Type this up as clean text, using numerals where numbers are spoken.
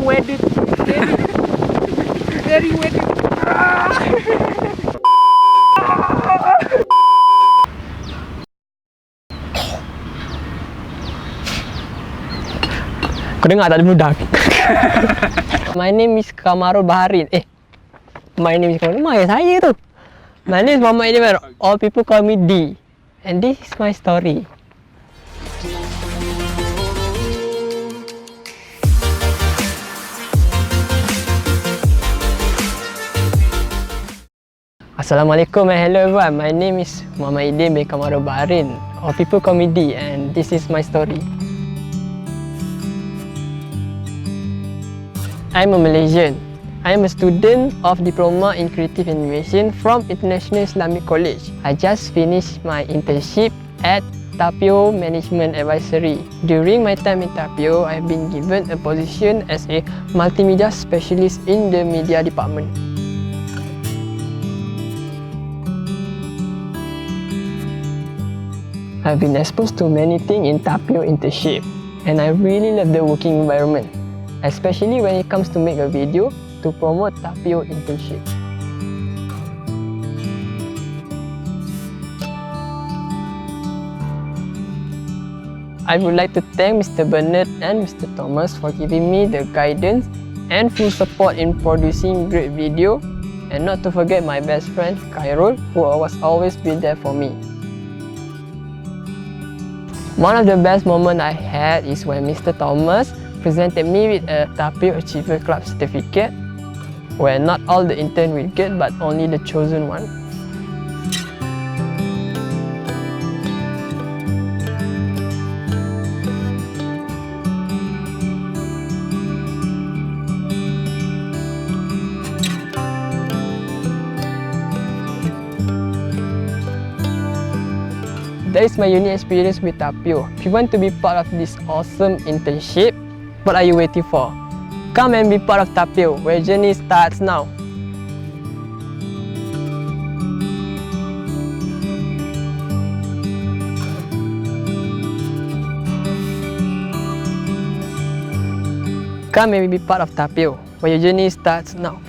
wedded. Very wedded. Kau dengar tak ada budak? My name is Kamarul Baharin. My name is Kamarul. Nama saya tu. My name is Muhammad Iddin. All people call me D. And this is my story. Assalamualaikum and hello everyone. My name is Muhammad Iddin Kamarul Baharin. All people call me D, and this is my story. I'm a Malaysian. I am a student of Diploma in Creative Animation from International Islamic College. I just finished my internship at TAPiO Management Advisory. During my time in TAPiO, I have been given a position as a Multimedia Specialist in the Media Department. I've been exposed to many things in TAPiO Internship, and I really love the working environment, especially when it comes to make a video to promote TAPiO Internship. I would like to thank Mr. Bernard and Mr. Thomas for giving me the guidance and full support in producing great video, and not to forget my best friend Khairul, who was always be there for me. One of the best moments I had is when Mr. Thomas presented me with a TAPiO Achiever Club certificate, where not all the interns will get but only the chosen one. That is my unique experience with TAPiO. If you want to be part of this awesome internship, what are you waiting for? Come and be part of TAPiO, where journey starts now. Come and be part of TAPiO, where your journey starts now.